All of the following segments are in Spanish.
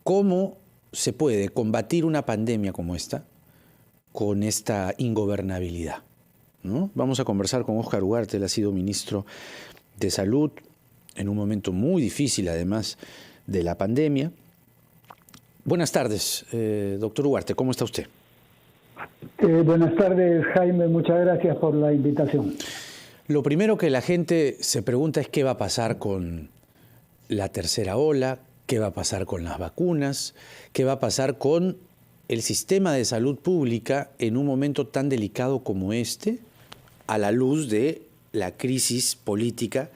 ¿Cómo se puede combatir una pandemia como esta con esta ingobernabilidad? ¿No? Vamos a conversar con Óscar Ugarte. Él ha sido ministro de Salud en un momento muy difícil, además de la pandemia. Buenas tardes, doctor Ugarte, ¿cómo está usted? Buenas tardes, Jaime, muchas gracias por la invitación. Lo primero que la gente se pregunta es qué va a pasar con la tercera ola, qué va a pasar con las vacunas, qué va a pasar con el sistema de salud pública en un momento tan delicado como este, a la luz de la crisis política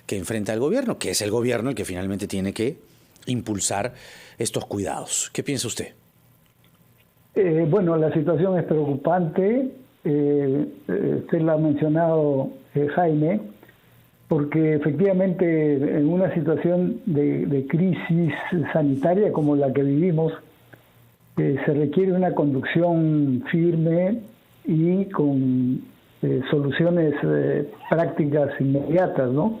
que enfrenta el gobierno, que es el gobierno el que finalmente tiene que impulsar estos cuidados. ¿Qué piensa usted? Bueno, la situación es preocupante, usted lo ha mencionado, Jaime, porque efectivamente en una situación de crisis sanitaria como la que vivimos, se requiere una conducción firme y con soluciones prácticas inmediatas, ¿no?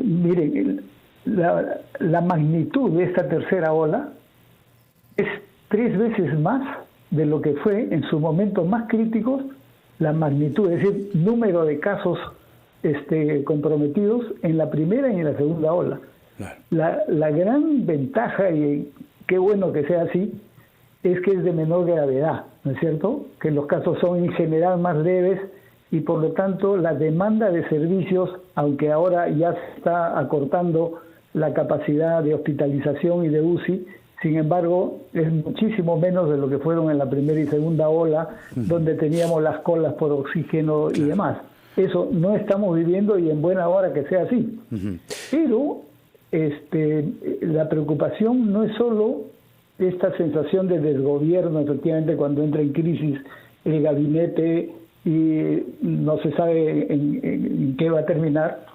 Miren, la magnitud de esta tercera ola es 3 veces más de lo que fue en sus momentos más críticos la magnitud, es decir, número de casos comprometidos en la primera y en la segunda ola. La gran ventaja, y qué bueno que sea así, es que es de menor gravedad, ¿no es cierto? Que los casos son en general más leves y por lo tanto la demanda de servicios, aunque ahora ya se está acortando la capacidad de hospitalización y de UCI, sin embargo, es muchísimo menos de lo que fueron en la primera y segunda ola, donde teníamos las colas por oxígeno y demás. Eso no estamos viviendo y en buena hora que sea así. Pero la preocupación no es solo esta sensación de desgobierno, efectivamente, cuando entra en crisis el gabinete y no se sabe en qué va a terminar,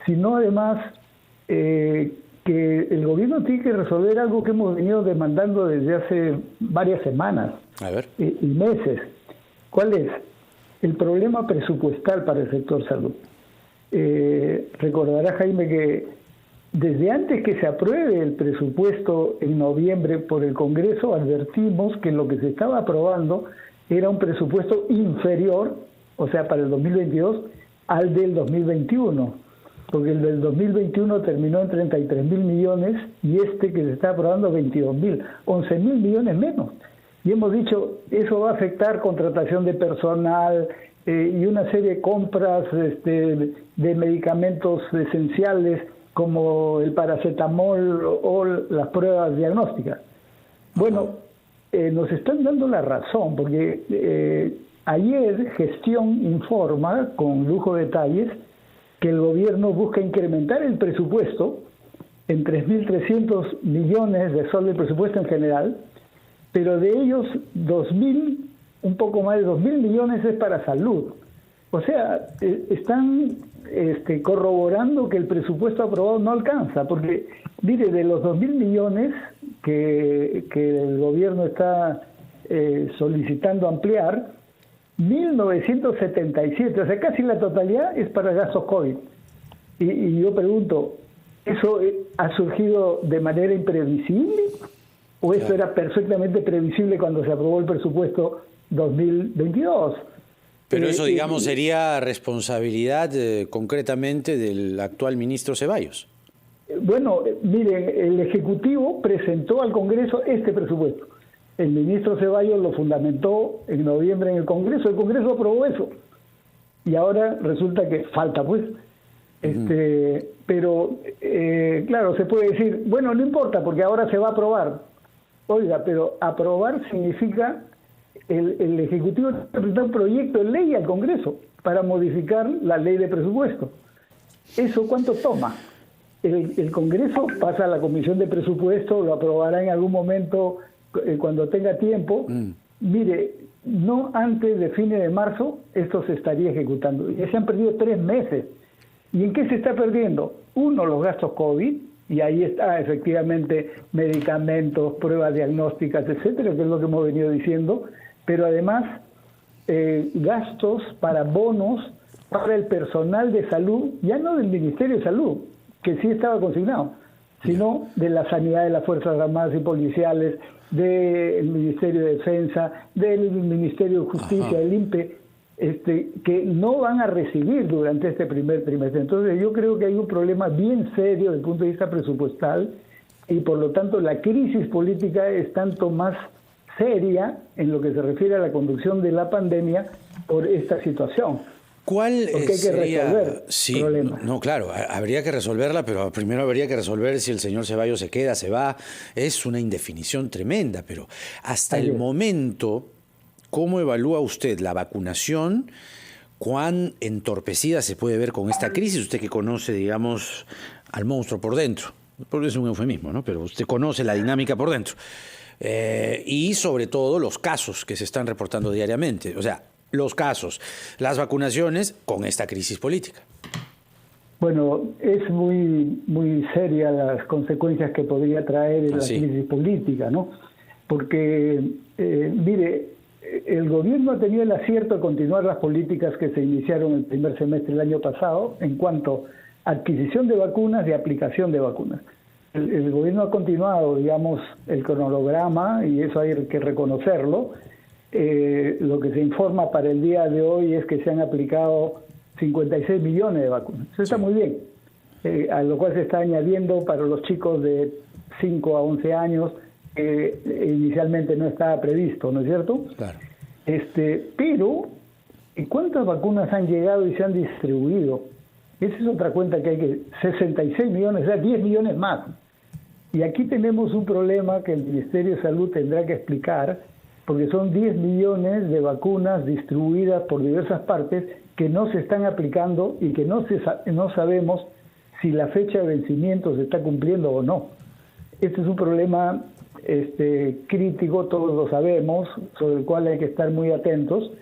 sino además que el gobierno tiene que resolver algo que hemos venido demandando desde hace varias semanas y meses. ¿Cuál es? El problema presupuestal para el sector salud. Recordará, Jaime, que desde antes que se apruebe el presupuesto en noviembre por el Congreso, advertimos que lo que se estaba aprobando era un presupuesto inferior, o sea, para el 2022, al del 2021. Porque el del 2021 terminó en 33.000 millones y que se está aprobando 22.000, 11.000 millones menos. Y hemos dicho, eso va a afectar contratación de personal y una serie de compras de medicamentos esenciales como el paracetamol o las pruebas diagnósticas. Bueno, nos están dando la razón, porque ayer Gestión informa, con lujo de detalles, que el gobierno busca incrementar el presupuesto en 3.300 millones de soles de presupuesto en general, pero de ellos 2.000, un poco más de 2.000 millones es para salud. O sea, están corroborando que el presupuesto aprobado no alcanza, porque, mire, de los 2.000 millones que el gobierno está solicitando ampliar, 1.977, o sea, casi la totalidad es para gastos COVID. Y yo pregunto, ¿eso ha surgido de manera imprevisible? ¿O eso era perfectamente previsible cuando se aprobó el presupuesto 2022? Pero eso, digamos, sería responsabilidad concretamente del actual ministro Ceballos. Bueno, miren, el Ejecutivo presentó al Congreso este presupuesto. El ministro Ceballos lo fundamentó en noviembre en el Congreso. El Congreso aprobó eso. Y ahora resulta que falta, pues. Pero, claro, se puede decir, bueno, no importa, porque ahora se va a aprobar. Oiga, pero aprobar significa el Ejecutivo presenta un proyecto de ley al Congreso para modificar la ley de presupuesto. ¿Eso cuánto toma? El Congreso pasa a la Comisión de Presupuesto, lo aprobará en algún momento cuando tenga tiempo. Mire, no antes de fines de marzo esto se estaría ejecutando. Ya se han perdido 3 meses. ¿Y en qué se está perdiendo? Uno, los gastos COVID, y ahí está efectivamente medicamentos, pruebas diagnósticas, etcétera, que es lo que hemos venido diciendo, pero además gastos para bonos para el personal de salud, ya no del Ministerio de Salud, que sí estaba consignado, sino de la sanidad de las Fuerzas Armadas y Policiales, del Ministerio de Defensa, del Ministerio de Justicia, del INPE, que no van a recibir durante este primer trimestre. Entonces yo creo que hay un problema bien serio desde el punto de vista presupuestal y por lo tanto la crisis política es tanto más seria en lo que se refiere a la conducción de la pandemia por esta situación. ¿Cuál Porque hay que resolver problemas. No, claro, habría que resolverla, pero primero habría que resolver si el señor Ceballos se queda, se va. Es una indefinición tremenda, pero hasta el momento, ¿cómo evalúa usted la vacunación? ¿Cuán entorpecida se puede ver con esta crisis? Usted que conoce, digamos, al monstruo por dentro. Porque es un eufemismo, ¿no? Pero usted conoce la dinámica por dentro. Y sobre todo los casos que se están reportando diariamente. O sea, los casos, las vacunaciones con esta crisis política. Bueno, es muy seria las consecuencias que podría traer la crisis política, ¿no? Porque, mire, el gobierno ha tenido el acierto de continuar las políticas que se iniciaron el primer semestre del año pasado en cuanto a adquisición de vacunas y aplicación de vacunas. El gobierno ha continuado, digamos, el cronograma, y eso hay que reconocerlo. Lo que se informa para el día de hoy es que se han aplicado 56 millones de vacunas. Eso está muy bien, a lo cual se está añadiendo para los chicos de 5 a 11 años, que inicialmente no estaba previsto, ¿no es cierto? Claro. Pero, ¿cuántas vacunas han llegado y se han distribuido? Esa es otra cuenta que hay que... 66 millones, o sea, 10 millones más. Y aquí tenemos un problema que el Ministerio de Salud tendrá que explicar, porque son 10 millones de vacunas distribuidas por diversas partes que no se están aplicando y que no sabemos si la fecha de vencimiento se está cumpliendo o no. Este es un problema crítico, todos lo sabemos, sobre el cual hay que estar muy atentos.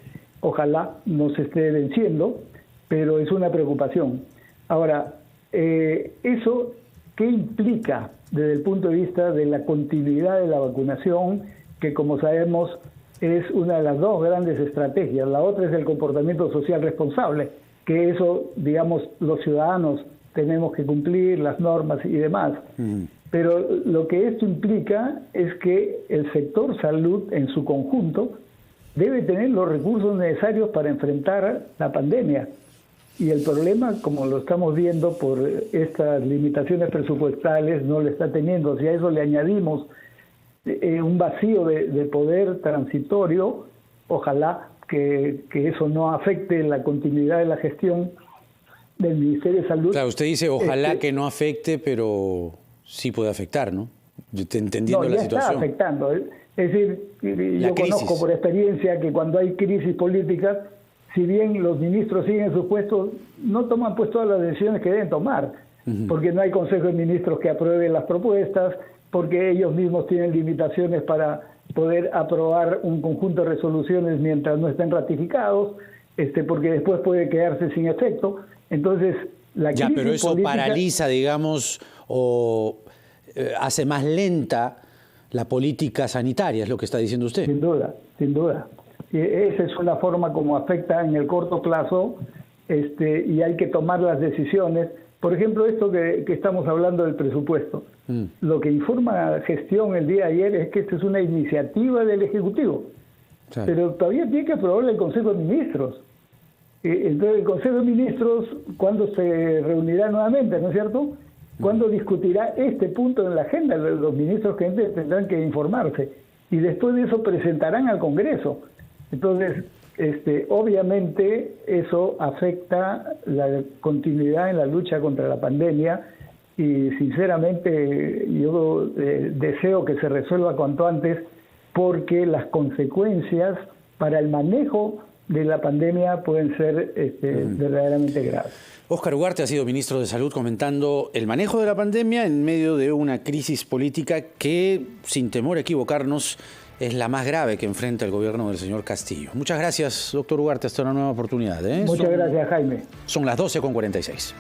Ojalá no se esté venciendo, pero es una preocupación. Ahora, ¿eso qué implica desde el punto de vista de la continuidad de la vacunación, que como sabemos es una de las dos grandes estrategias? La otra es el comportamiento social responsable, que eso, digamos, los ciudadanos tenemos que cumplir las normas y demás. Pero lo que esto implica es que el sector salud en su conjunto debe tener los recursos necesarios para enfrentar la pandemia. Y el problema, como lo estamos viendo por estas limitaciones presupuestales, no lo está teniendo. Si a eso le añadimos un vacío de poder transitorio, ojalá que eso no afecte la continuidad de la gestión del Ministerio de Salud. Claro, usted dice ojalá que no afecte, pero sí puede afectar, ¿no? Entendiendo la situación. Está afectando. Es decir, yo conozco por experiencia que cuando hay crisis políticas, si bien los ministros siguen en sus puestos, no toman pues todas las decisiones que deben tomar, porque no hay Consejo de Ministros que apruebe las propuestas, porque ellos mismos tienen limitaciones para poder aprobar un conjunto de resoluciones mientras no estén ratificados, porque después puede quedarse sin efecto. Entonces, la crisis pero eso política paraliza, digamos, o hace más lenta la política sanitaria, es lo que está diciendo usted. Sin duda, sin duda. Esa es una forma como afecta en el corto plazo, y hay que tomar las decisiones. Por ejemplo, esto que estamos hablando del presupuesto. Lo que informa Gestión el día de ayer es que esta es una iniciativa del Ejecutivo, pero todavía tiene que aprobarla el Consejo de Ministros. Entonces, el Consejo de Ministros, ¿cuándo se reunirá nuevamente, no es cierto? ¿Cuándo discutirá este punto en la agenda? Los ministros que tendrán que informarse. Y después de eso presentarán al Congreso. Entonces, obviamente eso afecta la continuidad en la lucha contra la pandemia y sinceramente yo deseo que se resuelva cuanto antes, porque las consecuencias para el manejo de la pandemia pueden ser verdaderamente graves. Óscar Ugarte ha sido ministro de Salud comentando el manejo de la pandemia en medio de una crisis política que, sin temor a equivocarnos, es la más grave que enfrenta el gobierno del señor Castillo. Muchas gracias, doctor Ugarte. Hasta una nueva oportunidad. Muchas gracias, Jaime. Son las 12:46.